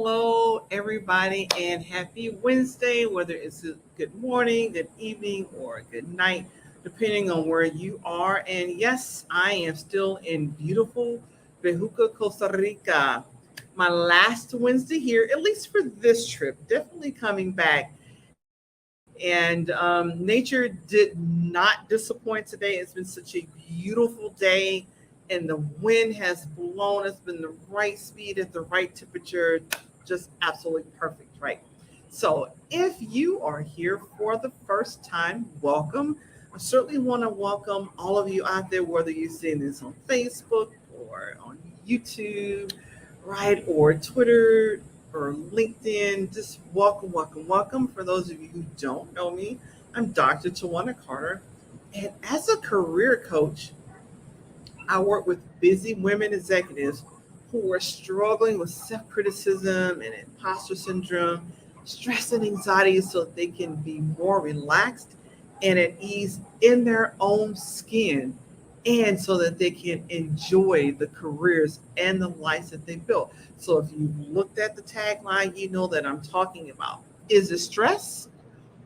Hello, everybody, and happy Wednesday, whether it's a good morning, good evening, or a good night, depending on where you are. And yes, I am still in beautiful Bejuca, Costa Rica. My last Wednesday here, at least for this trip, definitely coming back. And nature did not disappoint today. It's been such a beautiful day, and the wind has blown. It's been the right speed at the right temperature, just absolutely perfect, right? So, if you are here for the first time, welcome. I certainly want to welcome all of you out there, whether you're seeing this on Facebook or on YouTube, right, or Twitter or LinkedIn. Just welcome, welcome, welcome. For those of you who don't know me, I'm Dr. Twanna Carter. And as a career coach, I work with busy women executives who are struggling with self criticism and imposter syndrome, stress and anxiety so that they can be more relaxed and at ease in their own skin, and so that they can enjoy the careers and the lives that they built. So if you've looked at the tagline, you know that I'm talking about, is it stress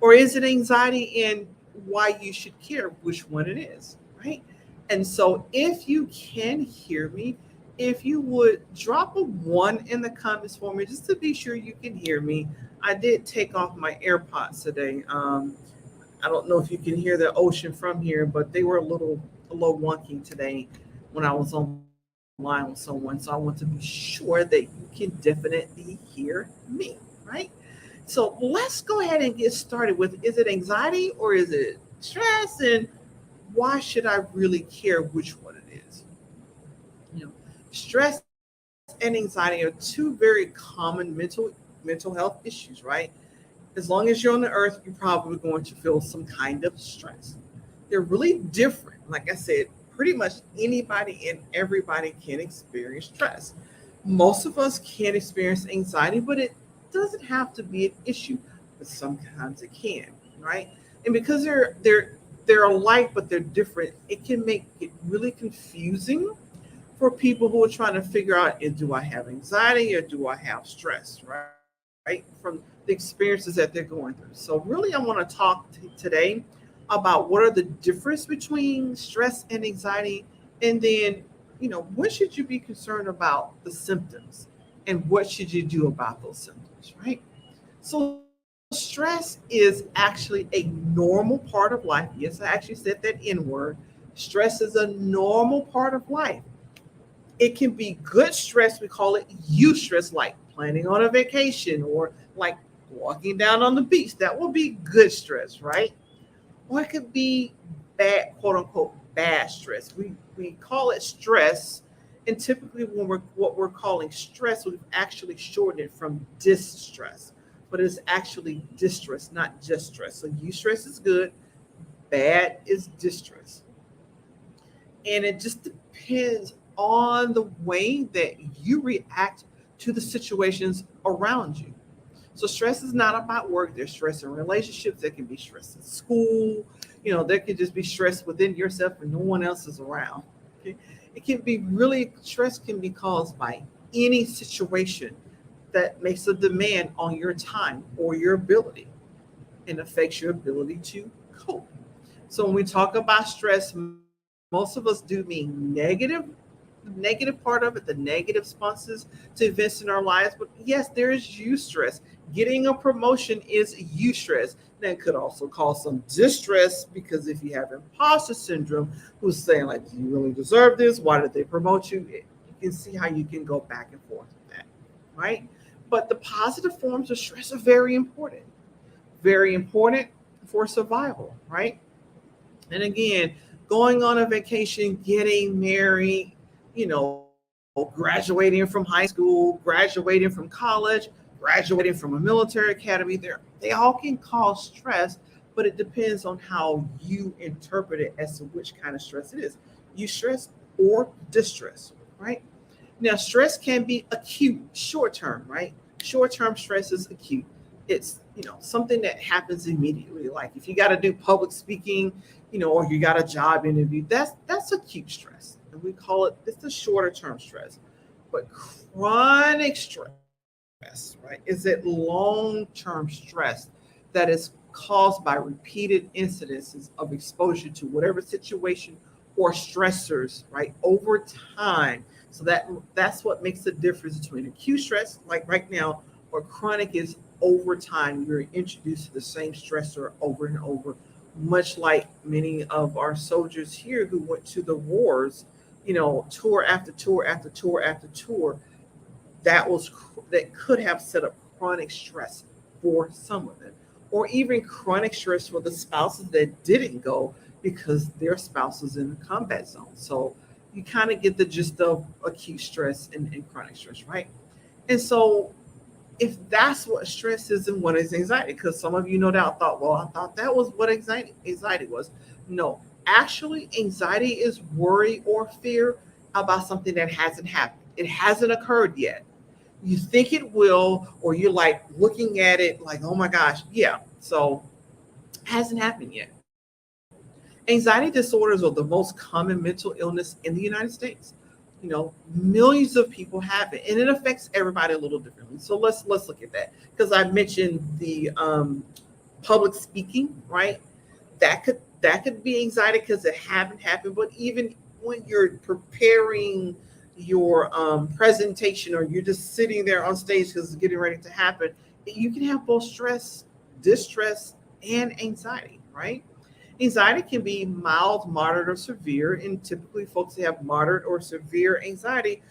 or is it anxiety, and why you should care which one it is, right? And so if you can hear me, if you would drop a one in the comments for me, just to be sure you can hear me. I did take off my AirPods today. I don't know if you can hear the ocean from here, but they were a little wonky today when I was online with someone. So I want to be sure that you can definitely hear me, right? So let's go ahead and get started with, is it anxiety or is it stress? And why should I really care which one it is? You know, stress and anxiety are two very common mental health issues, right? As long as you're on the earth, you're probably going to feel some kind of stress. They're really different. Like I said, pretty much anybody and everybody can experience stress. Most of us can experience anxiety, but it doesn't have to be an issue, but sometimes it can, right? And because they're alike but they're different, it can make it really confusing for people who are trying to figure out, do I have anxiety or do I have stress, right? From the experiences that they're going through. So really, I want to talk today about what are the difference between stress and anxiety, and then, when should you be concerned about the symptoms, and what should you do about those symptoms, right? So stress is actually a normal part of life. Yes, I actually said that N word. Stress is a normal part of life. It can be good stress. We call it eustress, like planning on a vacation or like walking down on the beach. That will be good stress, right? Or it could be bad, quote unquote, bad stress. We call it stress, and typically when we're what we're calling stress, we've actually shortened it from distress, but it's actually distress, not just stress. So eustress is good, bad is distress, and it just depends on the way that you react to the situations around you. So stress is not about work. There's stress in relationships. There can be stress in school. There could just be stress within yourself and no one else is around. Okay? It can be really, stress can be caused by any situation that makes a demand on your time or your ability and affects your ability to cope. So when we talk about stress, most of us do mean negative part of it, the negative responses to events in our lives. But yes, there is eustress. Getting a promotion is eustress. That could also cause some distress, because if you have imposter syndrome, who's saying like, do you really deserve this? Why did they promote you? You can see how you can go back and forth with that, right? But the positive forms of stress are very important for survival, right? And again, going on a vacation, getting married, graduating from high school, graduating from college, graduating from a military academy, they all can cause stress, but it depends on how you interpret it as to which kind of stress it is. You stress or distress, right? Now, stress can be acute, short term, right? Short term stress is acute. It's something that happens immediately. Like if you got to do public speaking, or you got a job interview, that's acute stress, and we call it, it's the shorter term stress. But chronic stress, right? Is it long-term stress that is caused by repeated incidences of exposure to whatever situation or stressors, right, over time. So that's what makes the difference between acute stress, like right now, or chronic is over time. You're introduced to the same stressor over and over, much like many of our soldiers here who went to the wars, tour after tour after tour after tour, that could have set up chronic stress for some of them, or even chronic stress for the spouses that didn't go because their spouse was in the combat zone. So you kind of get the gist of acute stress and chronic stress, right? And so if that's what stress is, and what is anxiety, because some of you no doubt thought, well, I thought that was what anxiety was. No, actually, anxiety is worry or fear about something that hasn't happened. It hasn't occurred yet. You think it will, or you're like looking at it like, oh my gosh, yeah. So hasn't happened yet. Anxiety disorders are the most common mental illness in the United States. Millions of people have it, and it affects everybody a little differently. So let's look at that, because I mentioned the public speaking, right? That could be anxiety because it haven't happened. But even when you're preparing your presentation, or you're just sitting there on stage because it's getting ready to happen, you can have both stress, distress, and anxiety, right? Anxiety can be mild, moderate, or severe. And typically, folks that have moderate or severe anxiety,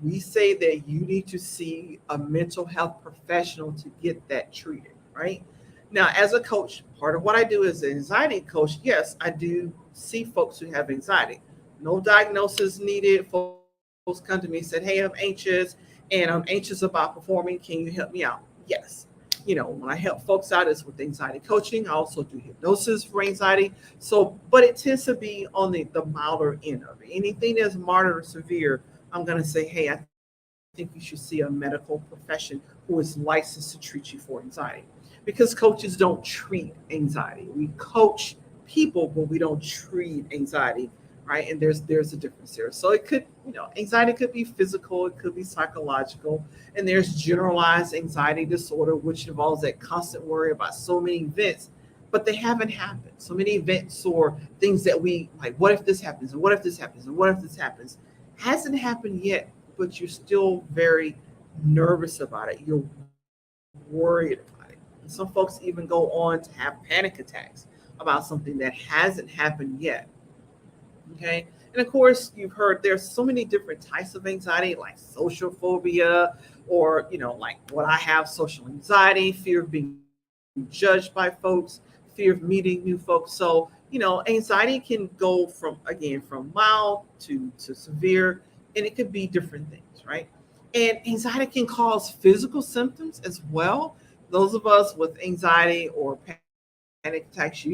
we say that you need to see a mental health professional to get that treated, right? Now, as a coach, part of what I do as an anxiety coach, yes, I do see folks who have anxiety. No diagnosis needed. Folks come to me and said, hey, I'm anxious and I'm anxious about performing. Can you help me out? Yes. When I help folks out, it's with anxiety coaching. I also do hypnosis for anxiety. So, but it tends to be on the milder end of it. Anything that's moderate or severe, I'm going to say, hey, I think you should see a medical profession who is licensed to treat you for anxiety. Because coaches don't treat anxiety. We coach people, but we don't treat anxiety, right? And there's a difference there. So it could, anxiety could be physical, it could be psychological, and there's generalized anxiety disorder, which involves that constant worry about so many events, but they haven't happened. So many events or things that we like, what if this happens, and what if this happens, and what if this happens? Hasn't happened yet, but you're still very nervous about it. You're worried about it. And some folks even go on to have panic attacks about something that hasn't happened yet. Okay. And of course, you've heard there's so many different types of anxiety, like social phobia, or, like what I have, social anxiety, fear of being judged by folks, fear of meeting new folks. So, anxiety can go from mild to severe, and it could be different things, right? And anxiety can cause physical symptoms as well. Those of us with anxiety or panic attacks,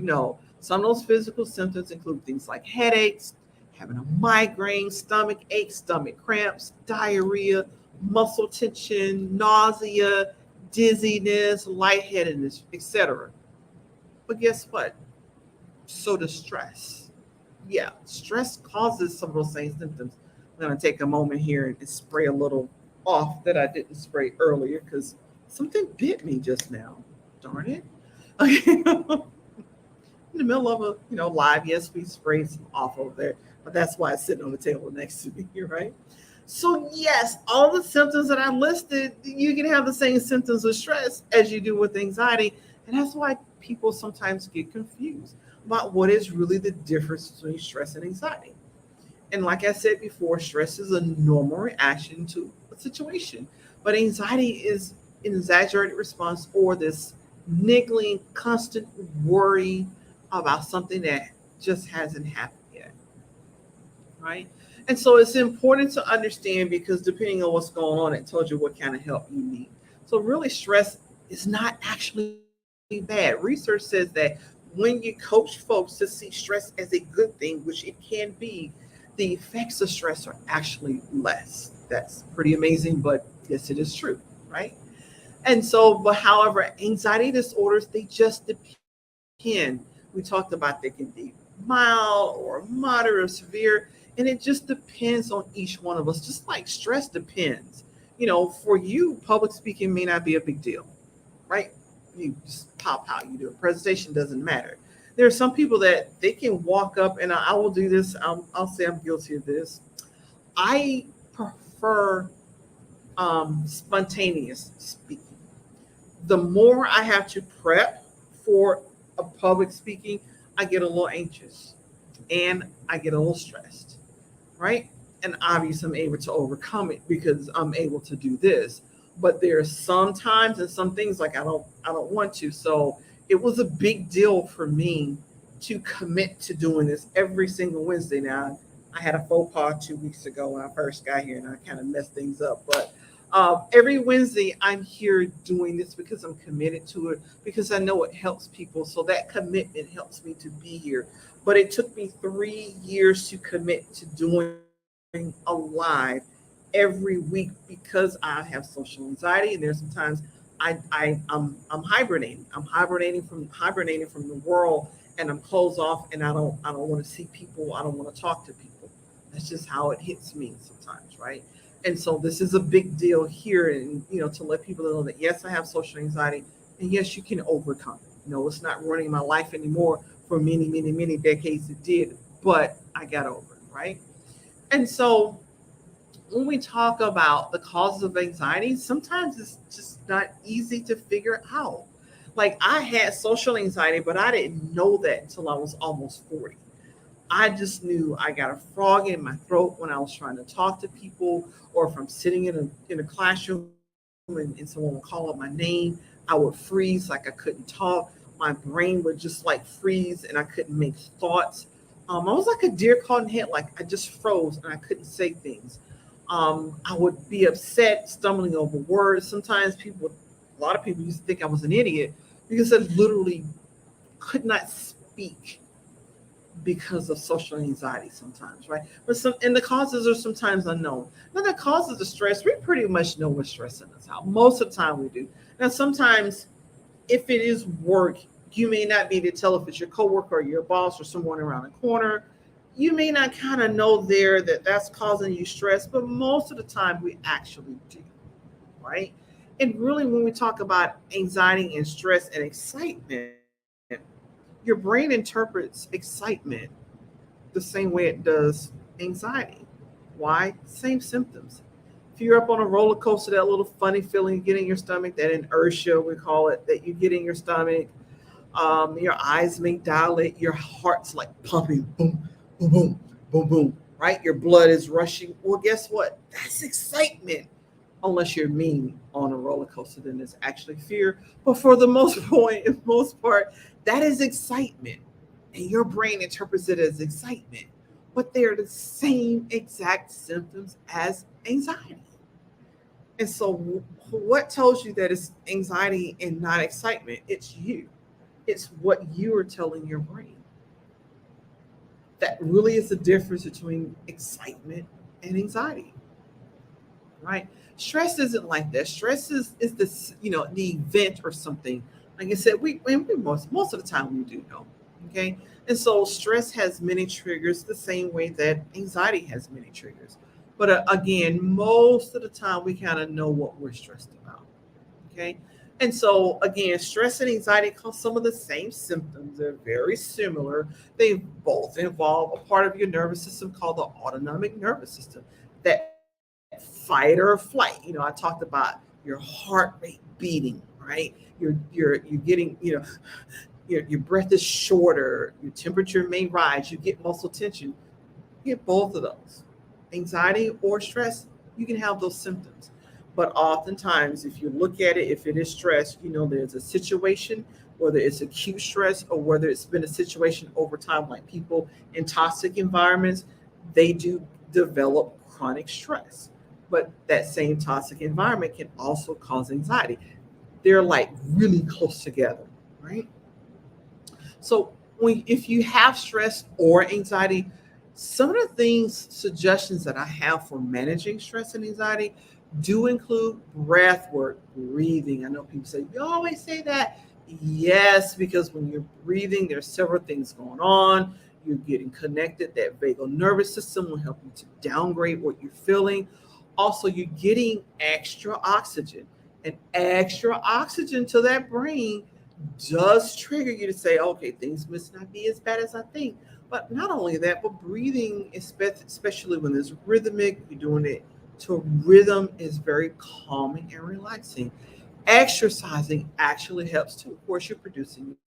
some of those physical symptoms include things like headaches, having a migraine, stomach aches, stomach cramps, diarrhea, muscle tension, nausea, dizziness, lightheadedness, etc. But guess what? So does stress. Yeah, stress causes some of those same symptoms. I'm going to take a moment here and spray a little off that I didn't spray earlier because something bit me just now. Darn it. Okay. In the middle of a live, yes, we sprayed some off over there, but that's why it's sitting on the table next to me here, right? So yes, all the symptoms that I listed, you can have the same symptoms of stress as you do with anxiety, and that's why people sometimes get confused about what is really the difference between stress and anxiety. And like I said before, stress is a normal reaction to a situation, but anxiety is an exaggerated response, or this niggling, constant worry about something that just hasn't happened yet, right? And so it's important to understand, because depending on what's going on, it tells you what kind of help you need. So really, stress is not actually bad. Research says that when you coach folks to see stress as a good thing, which it can be, the effects of stress are actually less. That's pretty amazing, but yes, it is true, right? And so, but however, anxiety disorders, they just depend. We talked about they can be mild or moderate or severe, and it just depends on each one of us, just like stress depends. For you, public speaking may not be a big deal, right? You just pop out, you do a presentation, doesn't matter. There are some people that they can walk up, and I will do this. I'll say I'm guilty of this. I prefer spontaneous speaking. The more I have to prep for a public speaking, I get a little anxious and I get a little stressed, right? And obviously I'm able to overcome it because I'm able to do this. But there are some times and some things like I don't want to. So it was a big deal for me to commit to doing this every single Wednesday. Now I had a faux pas 2 weeks ago when I first got here and I kind of messed things up. But every Wednesday I'm here doing this because I'm committed to it because I know it helps people. So that commitment helps me to be here. But it took me 3 years to commit to doing a live every week because I have social anxiety, and there's sometimes I'm hibernating. I'm hibernating from the world, and I'm closed off, and I don't want to see people. I don't want to talk to people. That's just how it hits me sometimes, right? And so this is a big deal here, and to let people know that yes, I have social anxiety, and yes, you can overcome it. No, it's not running my life anymore. For many, many, many decades, it did, but I got over it, right? And so when we talk about the causes of anxiety, sometimes it's just not easy to figure out. Like I had social anxiety, but I didn't know that until I was almost 40. I just knew I got a frog in my throat when I was trying to talk to people, or if I'm sitting in a classroom and someone would call up my name, I would freeze like I couldn't talk. My brain would just like freeze and I couldn't make thoughts. I was like a deer caught in head, like I just froze and I couldn't say things. I would be upset, stumbling over words. Sometimes a lot of people used to think I was an idiot because I literally could not speak because of social anxiety sometimes, right? And the causes are sometimes unknown. Now the causes of stress, we pretty much know what's stressing us out. Most of the time we do. Now sometimes if it is work, you may not be able to tell if it's your coworker or your boss or someone around the corner. You may not kind of know there that that's causing you stress, but most of the time we actually do, right? And really, when we talk about anxiety and stress and excitement, your brain interprets excitement the same way it does anxiety. Why? Same symptoms. If you're up on a roller coaster, that little funny feeling you get in your stomach, that inertia, we call it, that you get in your stomach, your eyes may dilate, your heart's like pumping, boom, boom, boom, boom, boom, right? Your blood is rushing. Well, guess what? That's excitement. Unless you're mean on a roller coaster, then it's actually fear. But for the most point, most part, that is excitement. And your brain interprets it as excitement. But they're the same exact symptoms as anxiety. And so what tells you that it's anxiety and not excitement? It's you. It's what you are telling your brain. That really is the difference between excitement and anxiety, right? Stress isn't like that. Stress is this, the event or something. Like I said, we most of the time we do know. Okay. And so stress has many triggers the same way that anxiety has many triggers. But again, most of the time we kind of know what we're stressed about. Okay. And so, again, stress and anxiety cause some of the same symptoms. They're very similar. They both involve a part of your nervous system called the autonomic nervous system, that fight or flight. I talked about your heart rate beating, right? You're getting, your breath is shorter, your temperature may rise, you get muscle tension. You get both of those. Anxiety or stress, you can have those symptoms. But oftentimes, if you look at it, if it is stress, there's a situation, whether it's acute stress or whether it's been a situation over time, like people in toxic environments, they do develop chronic stress. But that same toxic environment can also cause anxiety. They're like really close together, right? So if you have stress or anxiety, some of the suggestions that I have for managing stress and anxiety do include breath work, breathing. I know people say, you always say that. Yes, because when you're breathing, there's several things going on. You're getting connected. That vagal nervous system will help you to downgrade what you're feeling. Also, you're getting extra oxygen. And extra oxygen to that brain does trigger you to say, okay, things must not be as bad as I think. But not only that, but breathing, especially when there's rhythmic, you're doing it to a rhythm, is very calming and relaxing. Exercising actually helps too. Of course, you're producing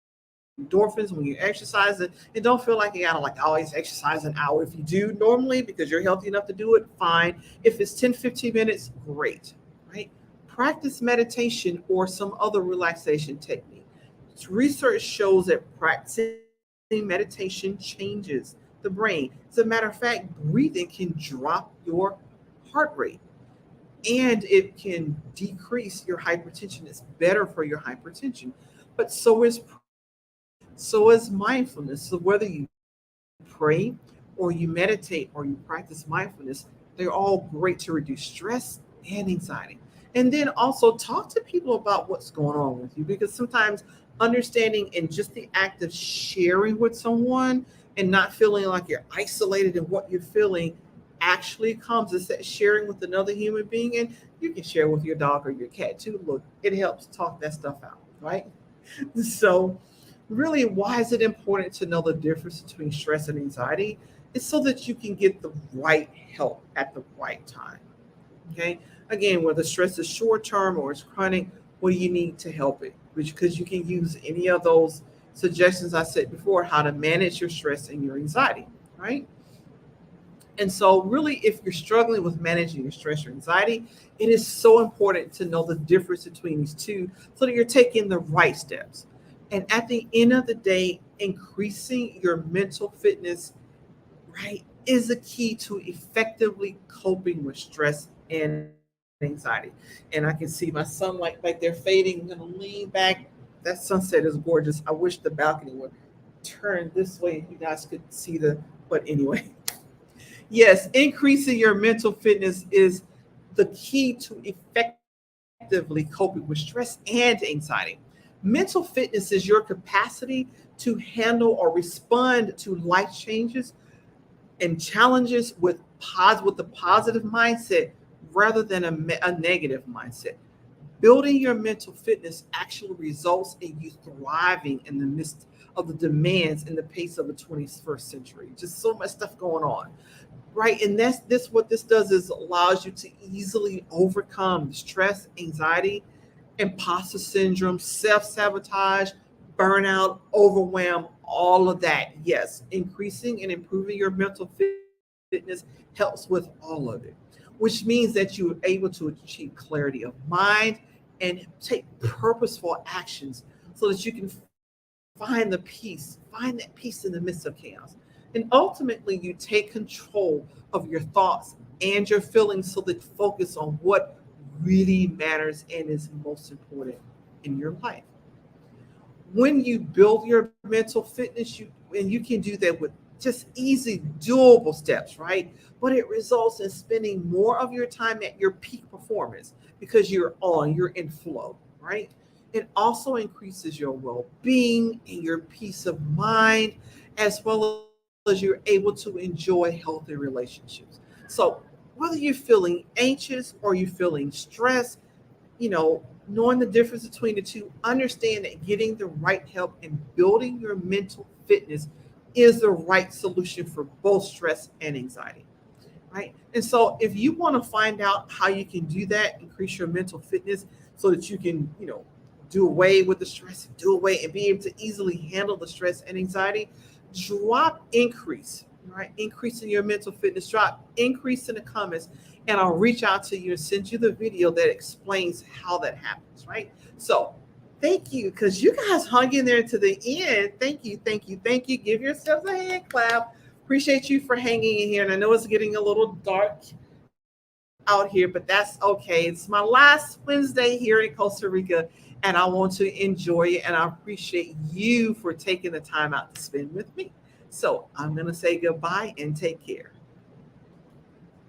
endorphins when you exercise it. And don't feel like you gotta like always exercise an hour. If you do normally because you're healthy enough to do it, fine. If it's 10, 15 minutes, great, right? Practice meditation or some other relaxation technique. Research shows that practicing meditation changes the brain. As a matter of fact, breathing can drop your heart rate and it can decrease your hypertension. It's better for your hypertension. But so is mindfulness. So whether you pray or you meditate or you practice mindfulness, they're all great to reduce stress and anxiety. And then also talk to people about what's going on with you because sometimes understanding and just the act of sharing with someone and not feeling like you're isolated in what you're feeling actually comes. It's that sharing with another human being, and you can share with your dog or your cat too. Look, it helps talk that stuff out, right? So, really, why is it important to know the difference between stress and anxiety? It's so that you can get the right help at the right time. Okay. Again, whether stress is short term or it's chronic, what do you need to help it? Because you can use any of those suggestions I said before, how to manage your stress and your anxiety, right? And so, really, if you're struggling with managing your stress or anxiety, it is so important to know the difference between these two so that you're taking the right steps. And at the end of the day, increasing your mental fitness, right, is a key to effectively coping with stress and anxiety. And I can see my sunlight like they're fading. I'm going to lean back. That sunset is gorgeous. I wish the balcony would turn this way and you guys could see but anyway. Yes, increasing your mental fitness is the key to effectively coping with stress and anxiety. Mental fitness is your capacity to handle or respond to life changes and challenges with a positive mindset rather than a negative mindset. Building your mental fitness actually results in you thriving in the midst of the demands and the pace of the 21st century. Just so much stuff going on, right? And that's this what this does is allows you to easily overcome stress, anxiety, imposter syndrome, self-sabotage, burnout, overwhelm, all of that. Yes, increasing and improving your mental fitness helps with all of it, which means that you're able to achieve clarity of mind and take purposeful actions so that you can find that peace in the midst of chaos. And ultimately, you take control of your thoughts and your feelings so that focus on what really matters and is most important in your life. When you build your mental fitness, and you can do that with just easy, doable steps, right? But it results in spending more of your time at your peak performance because you're in flow, right? It also increases your well being and your peace of mind, as well as you're able to enjoy healthy relationships. So, whether you're feeling anxious or you're feeling stressed, knowing the difference between the two, understand that getting the right help and building your mental fitness is the right solution for both stress and anxiety, right? And so, if you want to find out how you can do that, increase your mental fitness so that you can, do away with the stress, do away and be able to easily handle the stress and anxiety, increase, right? Increase in your mental fitness, increase in the comments, and I'll reach out to you and send you the video that explains how that happens, right? So thank you, because you guys hung in there to the end. Thank you, thank you, thank you. Give yourselves a hand clap. Appreciate you for hanging in here. And I know it's getting a little dark out here, but that's okay. It's my last Wednesday here in Costa Rica, and I want to enjoy it. And I appreciate you for taking the time out to spend with me. So I'm going to say goodbye and take care.